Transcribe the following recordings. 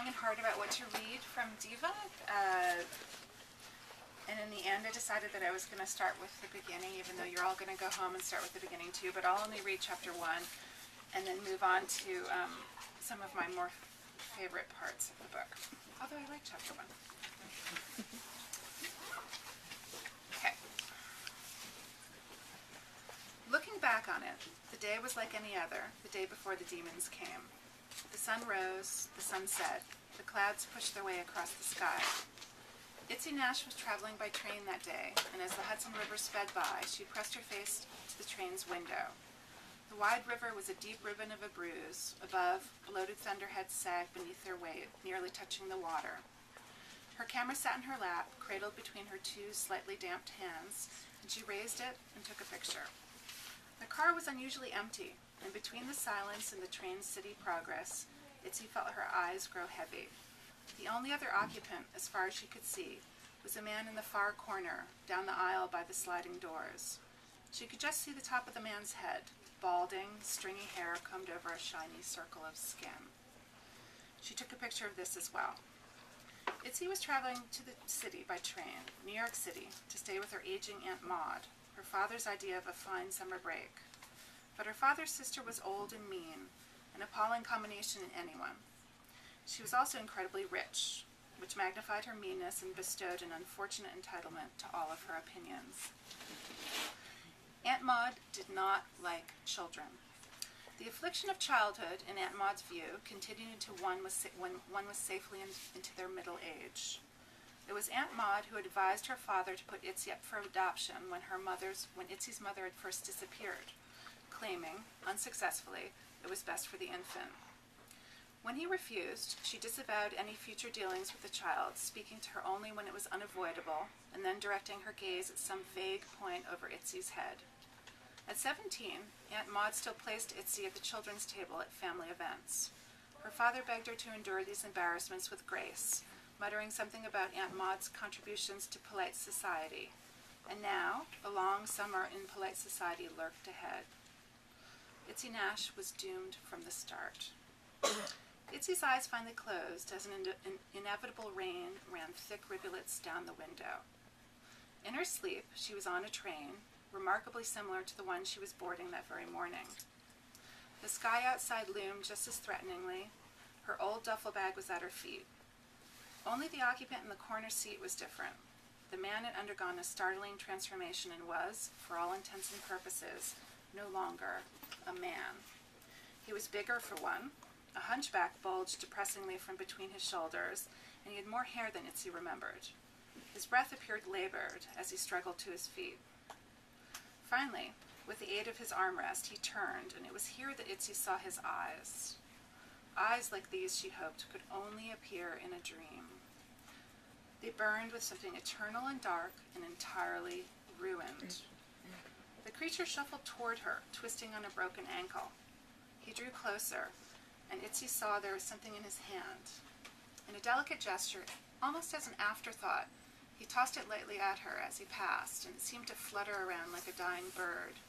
long and hard about what to read from DIVAH, and in the end I decided that I was going to start with the beginning, even though you're all going to go home and start with the beginning too, but I'll only read chapter 1 and then move on to some of my more favorite parts of the book, although I like chapter 1. Okay. Looking back on it, the day was like any other, the day before the demons came. The sun rose, the sun set, the clouds pushed their way across the sky. Itzy Nash was traveling by train that day, and as the Hudson River sped by, she pressed her face to the train's window. The wide river was a deep ribbon of a bruise. Above, bloated thunderheads sagged beneath their weight, nearly touching the water. Her camera sat in her lap, cradled between her two slightly damped hands, and she raised it and took a picture. The car was unusually empty, and between the silence and the train's city progress, Itzy felt her eyes grow heavy. The only other occupant, as far as she could see, was a man in the far corner, down the aisle by the sliding doors. She could just see the top of the man's head, balding, stringy hair combed over a shiny circle of skin. She took a picture of this as well. Itzy was traveling to the city by train, New York City, to stay with her aging Aunt Maud, her father's idea of a fine summer break. But her father's sister was old and mean, an appalling combination in anyone. She was also incredibly rich, which magnified her meanness and bestowed an unfortunate entitlement to all of her opinions. Aunt Maud did not like children. The affliction of childhood, in Aunt Maud's view, continued until when one was safely into their middle age. It was Aunt Maud who had advised her father to put Itzy up for adoption when Itzy's mother had first disappeared, claiming, unsuccessfully, it was best for the infant. When he refused, she disavowed any future dealings with the child, speaking to her only when it was unavoidable, and then directing her gaze at some vague point over Itzy's head. At 17, Aunt Maud still placed Itzy at the children's table at family events. Her father begged her to endure these embarrassments with grace, muttering something about Aunt Maud's contributions to polite society. And now, a long summer in polite society lurked ahead. Itzy Nash was doomed from the start. Itzy's eyes finally closed as an inevitable rain ran thick rivulets down the window. In her sleep, she was on a train, remarkably similar to the one she was boarding that very morning. The sky outside loomed just as threateningly. Her old duffel bag was at her feet. Only the occupant in the corner seat was different. The man had undergone a startling transformation and was, for all intents and purposes, no longer a man. He was bigger, for one. A hunchback bulged depressingly from between his shoulders, and he had more hair than Itzy remembered. His breath appeared labored as he struggled to his feet. Finally, with the aid of his armrest, he turned, and it was here that Itzy saw his eyes. Eyes like these, she hoped, could only appear in a dream. They burned with something eternal and dark and entirely ruined. The creature shuffled toward her, twisting on a broken ankle. He drew closer, and Itzy saw there was something in his hand. In a delicate gesture, almost as an afterthought, he tossed it lightly at her as he passed, and it seemed to flutter around like a dying bird.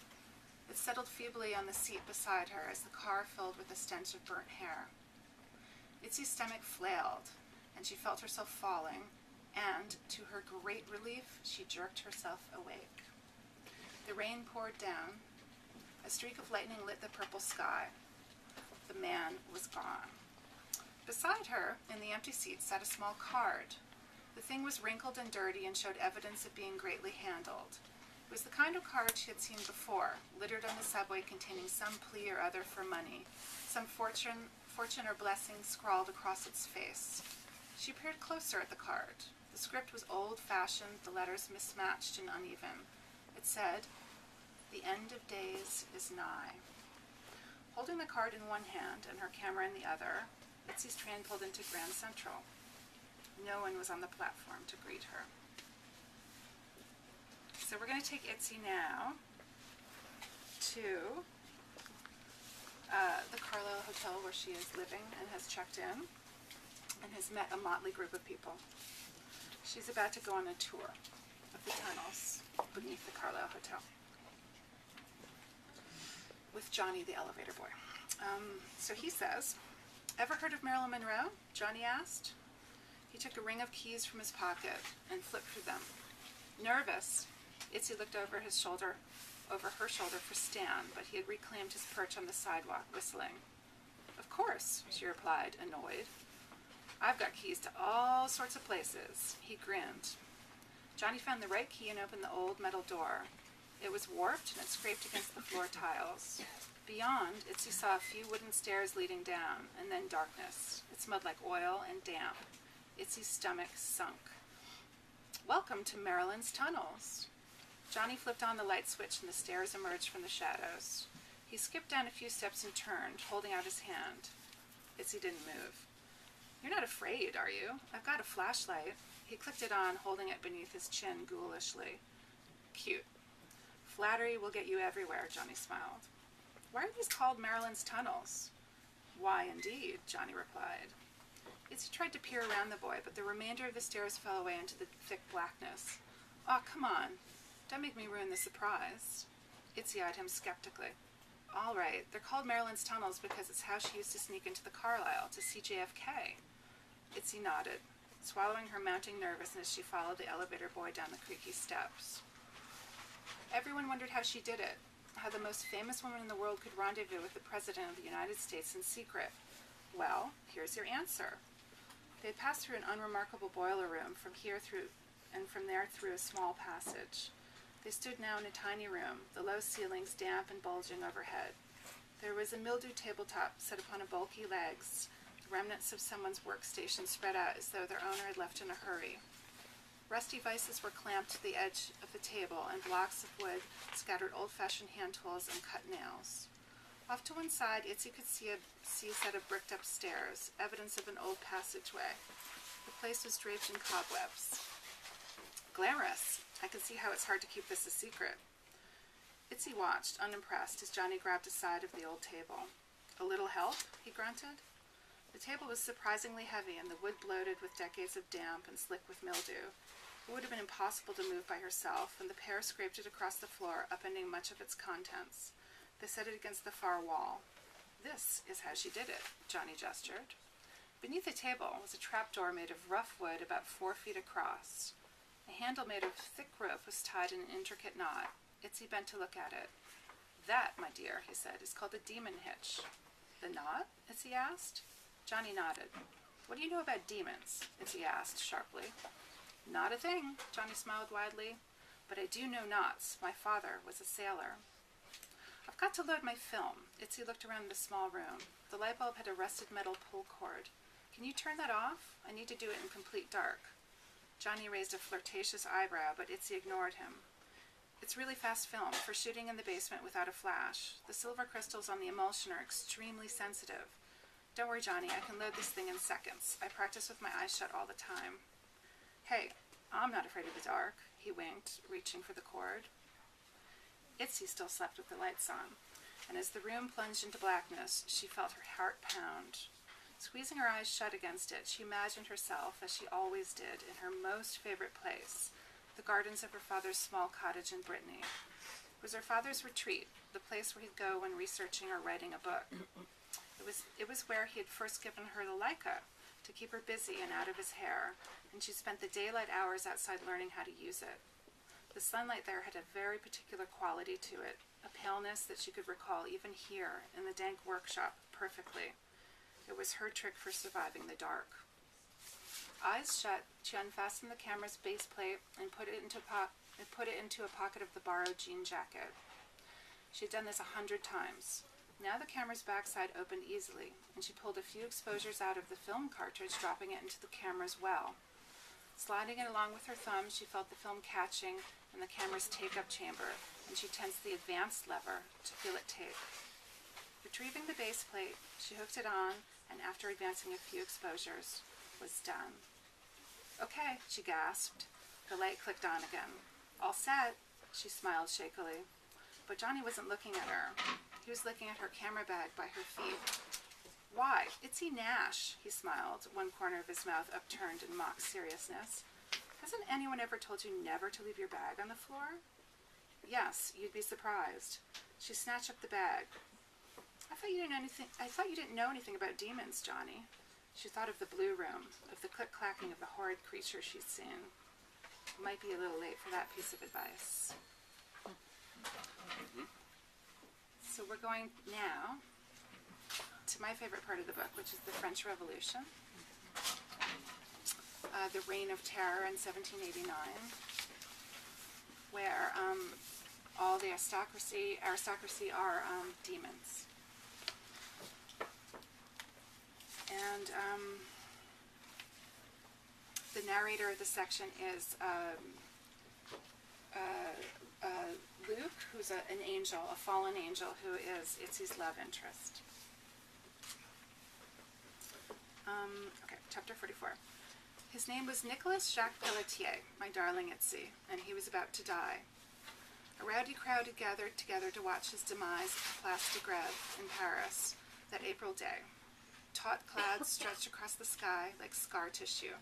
It settled feebly on the seat beside her as the car filled with a stench of burnt hair. Itzy's stomach flailed, and she felt herself falling, and, to her great relief, she jerked herself awake. The rain poured down. A streak of lightning lit the purple sky. The man was gone. Beside her, in the empty seat, sat a small card. The thing was wrinkled and dirty and showed evidence of being greatly handled. It was the kind of card she had seen before, littered on the subway containing some plea or other for money, some fortune or blessing scrawled across its face. She peered closer at the card. The script was old-fashioned, the letters mismatched and uneven. It said, "The end of days is nigh." Holding the card in one hand and her camera in the other, Itzy's train pulled into Grand Central. No one was on the platform to greet her. So we're going to take Itzy now to the Carlyle Hotel where she is living and has checked in and has met a motley group of people. She's about to go on a tour of the tunnels beneath the Carlyle Hotel with Johnny, the elevator boy. So he says, Ever heard of Marilyn Monroe? Johnny asked. He took a ring of keys from his pocket and flipped through them. Nervous, Itzy looked over her shoulder for Stan, but he had reclaimed his perch on the sidewalk, whistling. Of course, she replied, annoyed. I've got keys to all sorts of places. He grinned. Johnny found the right key and opened the old metal door. It was warped and it scraped against the floor tiles. Beyond, Itzy saw a few wooden stairs leading down, and then darkness. It smelled like oil and damp. Itzy's stomach sunk. Welcome to Marilyn's tunnels. Johnny flipped on the light switch and the stairs emerged from the shadows. He skipped down a few steps and turned, holding out his hand. Itzy didn't move. You're not afraid, are you? I've got a flashlight. He clicked it on, holding it beneath his chin ghoulishly. Cute. Flattery will get you everywhere, Johnny smiled. Why are these called Marilyn's tunnels? Why, indeed, Johnny replied. Itzy tried to peer around the boy, but the remainder of the stairs fell away into the thick blackness. Oh, come on. Don't make me ruin the surprise. Itzy eyed him skeptically. All right, they're called Marilyn's tunnels because it's how she used to sneak into the Carlyle to see JFK. Itzy nodded, swallowing her mounting nervousness. She followed the elevator boy down the creaky steps. Everyone wondered how she did it, how the most famous woman in the world could rendezvous with the President of the United States in secret. Well, here's your answer. They had passed through an unremarkable boiler room from there through a small passage. They stood now in a tiny room, the low ceilings damp and bulging overhead. There was a mildewed tabletop set upon a bulky legs, the remnants of someone's workstation spread out as though their owner had left in a hurry. Rusty vices were clamped to the edge of the table, and blocks of wood scattered old-fashioned hand tools and cut nails. Off to one side, Itzy could see a set of bricked-up stairs, evidence of an old passageway. The place was draped in cobwebs. Glamorous. I can see how it's hard to keep this a secret. Itzy watched, unimpressed, as Johnny grabbed a side of the old table. A little help? He grunted. The table was surprisingly heavy, and the wood bloated with decades of damp and slick with mildew. It would have been impossible to move by herself, and the pair scraped it across the floor, upending much of its contents. They set it against the far wall. This is how she did it, Johnny gestured. Beneath the table was a trapdoor made of rough wood about 4 feet across. A handle made of thick rope was tied in an intricate knot. Itzy bent to look at it. That, my dear, he said, is called a demon hitch. The knot? Itzy asked. Johnny nodded. What do you know about demons? Itzy asked sharply. Not a thing, Johnny smiled widely. But I do know knots. My father was a sailor. I've got to load my film. Itzy looked around the small room. The light bulb had a rusted metal pull cord. Can you turn that off? I need to do it in complete dark. Johnny raised a flirtatious eyebrow, but Itzy ignored him. It's really fast film, for shooting in the basement without a flash. The silver crystals on the emulsion are extremely sensitive. Don't worry, Johnny, I can load this thing in seconds. I practice with my eyes shut all the time. Hey, I'm not afraid of the dark, he winked, reaching for the cord. Itzy still slept with the lights on, and as the room plunged into blackness, she felt her heart pound. Squeezing her eyes shut against it, she imagined herself, as she always did, in her most favorite place, the gardens of her father's small cottage in Brittany. It was her father's retreat, the place where he'd go when researching or writing a book. It was where he had first given her the Leica, to keep her busy and out of his hair, and she spent the daylight hours outside learning how to use it. The sunlight there had a very particular quality to it, a paleness that she could recall even here, in the dank workshop, perfectly. It was her trick for surviving the dark. Eyes shut, she unfastened the camera's base plate and put it into a pocket of the borrowed jean jacket. She had done this 100 times. Now the camera's backside opened easily, and she pulled a few exposures out of the film cartridge, dropping it into the camera's well. Sliding it along with her thumb, she felt the film catching in the camera's take-up chamber, and she tensed the advanced lever to feel it take. Retrieving the base plate, she hooked it on, and after advancing a few exposures, was done. Okay, she gasped. The light clicked on again. All set, she smiled shakily. But Johnny wasn't looking at her. He was looking at her camera bag by her feet. Why, Itzy Nash, he smiled, one corner of his mouth upturned in mock seriousness. Hasn't anyone ever told you never to leave your bag on the floor? Yes, you'd be surprised. She snatched up the bag. I thought you thought you didn't know anything about demons, Johnny. She thought of the blue room, of the click-clacking of the horrid creature she'd seen. Might be a little late for that piece of advice. So we're going now to my favorite part of the book, which is the French Revolution, the Reign of Terror in 1789, where all the aristocracy are demons. And the narrator of the section is Luke, who's an angel, a fallen angel, who is Itzy's love interest. Okay, chapter 44. His name was Nicholas Jacques Pelletier, my darling Itzy, and he was about to die. A rowdy crowd had gathered together to watch his demise at the Place de Grève in Paris that April day. Taut clouds stretched across the sky like scar tissue.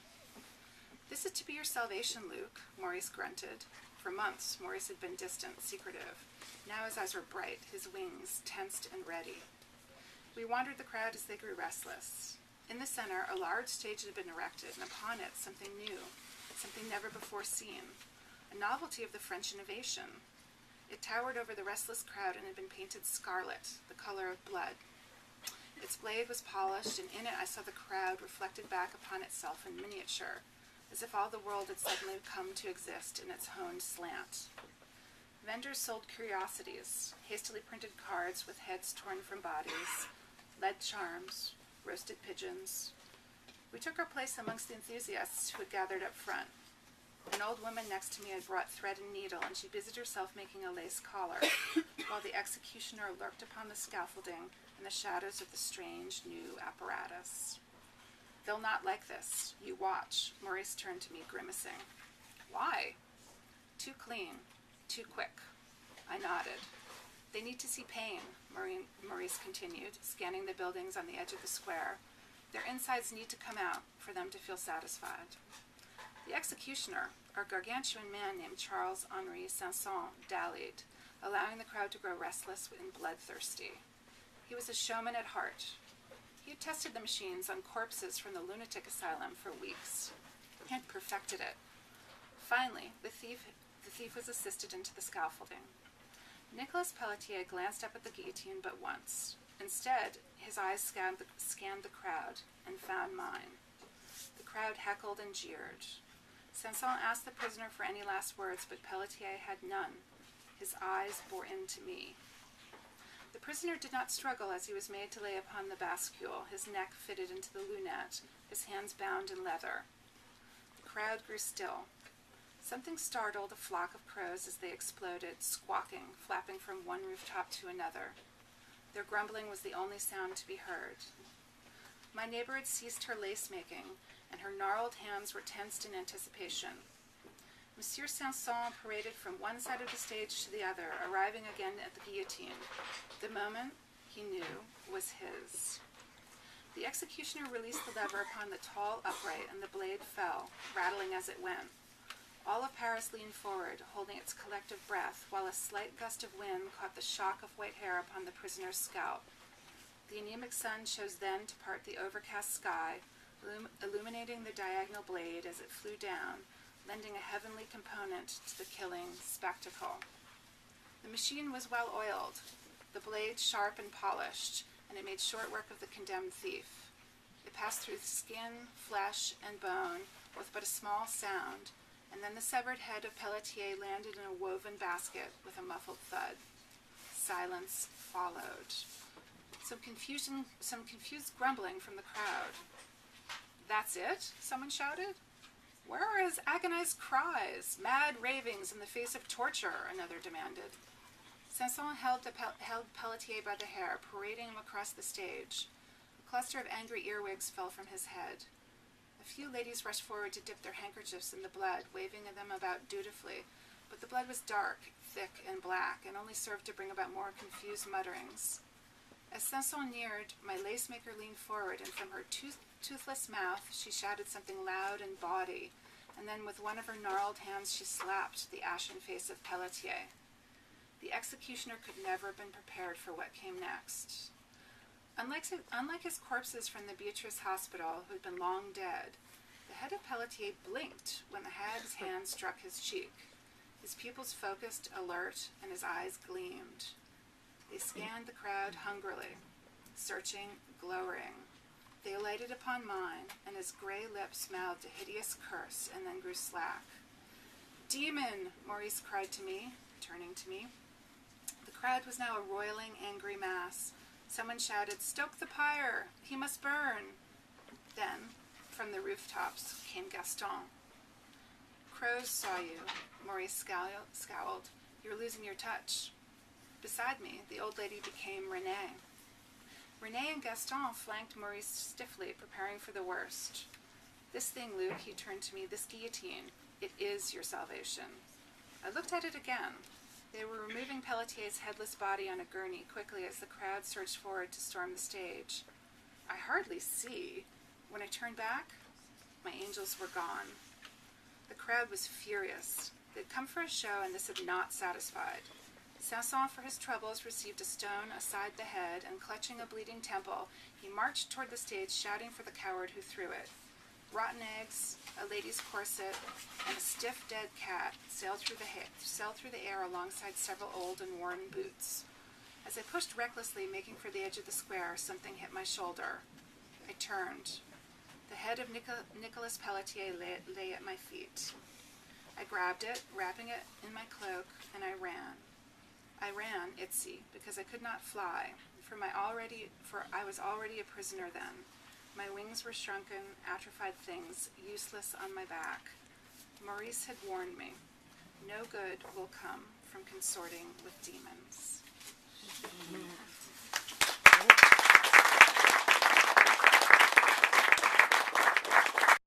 "This is to be your salvation, Luke," Maurice grunted. For months, Maurice had been distant, secretive. Now his eyes were bright, his wings tensed and ready. We wandered the crowd as they grew restless. In the center, a large stage had been erected, and upon it something new, something never before seen, a novelty of the French innovation. It towered over the restless crowd and had been painted scarlet, the color of blood. Its blade was polished, and in it I saw the crowd reflected back upon itself in miniature, as if all the world had suddenly come to exist in its honed slant. Vendors sold curiosities, hastily printed cards with heads torn from bodies, lead charms, roasted pigeons. We took our place amongst the enthusiasts who had gathered up front. An old woman next to me had brought thread and needle, and she busied herself making a lace collar, while the executioner lurked upon the scaffolding in the shadows of the strange new apparatus. "They'll not like this. You watch." Maurice turned to me, grimacing. "Why?" "Too clean. Too quick." I nodded. "They need to see pain," Maurice continued, scanning the buildings on the edge of the square. "Their insides need to come out for them to feel satisfied." The executioner, a gargantuan man named Charles-Henri Sanson, dallied, allowing the crowd to grow restless and bloodthirsty. He was a showman at heart. He had tested the machines on corpses from the lunatic asylum for weeks. He had perfected it. Finally, the thief was assisted into the scaffolding. Nicholas Pelletier glanced up at the guillotine but once. Instead, his eyes scanned the crowd and found mine. The crowd heckled and jeered. Sanson asked the prisoner for any last words, but Pelletier had none. His eyes bore into me. The prisoner did not struggle as he was made to lay upon the bascule, his neck fitted into the lunette, his hands bound in leather. The crowd grew still. Something startled a flock of crows as they exploded, squawking, flapping from one rooftop to another. Their grumbling was the only sound to be heard. My neighbor had ceased her lace-making, and her gnarled hands were tensed in anticipation. Monsieur Sanson paraded from one side of the stage to the other, arriving again at the guillotine. The moment, he knew, was his. The executioner released the lever upon the tall upright, and the blade fell, rattling as it went. All of Paris leaned forward, holding its collective breath, while a slight gust of wind caught the shock of white hair upon the prisoner's scalp. The anemic sun chose then to part the overcast sky, illuminating the diagonal blade as it flew down, lending a heavenly component to the killing spectacle. The machine was well oiled, the blade sharp and polished, and it made short work of the condemned thief. It passed through skin, flesh, and bone with but a small sound, and then the severed head of Pelletier landed in a woven basket with a muffled thud. Silence followed. Some confused grumbling from the crowd. "That's it?" someone shouted. "Where are his agonized cries, mad ravings in the face of torture?" another demanded. Sanson held Pelletier by the hair, parading him across the stage. A cluster of angry earwigs fell from his head. A few ladies rushed forward to dip their handkerchiefs in the blood, waving them about dutifully, but the blood was dark, thick, and black, and only served to bring about more confused mutterings. As Sanson neared, my lace-maker leaned forward, and from her toothless mouth she shouted something loud and bawdy, and then with one of her gnarled hands she slapped the ashen face of Pelletier. The executioner could never have been prepared for what came next. Unlike his corpses from the Beatrice Hospital, who had been long dead, the head of Pelletier blinked when the hag's hand struck his cheek. His pupils focused, alert, and his eyes gleamed. They scanned the crowd hungrily, searching, glowering. They alighted upon mine, and his gray lips mouthed a hideous curse and then grew slack. "Demon!" Maurice cried to me, turning to me. The crowd was now a roiling, angry mass. Someone shouted, "Stoke the pyre! He must burn!" Then, from the rooftops, came Gaston. "Crows saw you," Maurice scowled. "You're losing your touch." Beside me, the old lady became Renee. Renee and Gaston flanked Maurice stiffly, preparing for the worst. "This thing, Luke," he turned to me, "this guillotine, it is your salvation." I looked at it again. They were removing Pelletier's headless body on a gurney quickly as the crowd surged forward to storm the stage. I hardly see. When I turned back, my angels were gone. The crowd was furious. They'd come for a show, and this had not satisfied. Sanson, for his troubles, received a stone aside the head, and clutching a bleeding temple, he marched toward the stage, shouting for the coward who threw it. Rotten eggs, a lady's corset, and a stiff dead cat sailed through the air alongside several old and worn boots. As I pushed recklessly, making for the edge of the square, something hit my shoulder. I turned. The head of Nicolas Pelletier lay at my feet. I grabbed it, wrapping it in my cloak, and I ran. I ran, Itzy, because I could not fly, for I was already a prisoner then. My wings were shrunken, atrophied things, useless on my back. Maurice had warned me. No good will come from consorting with demons.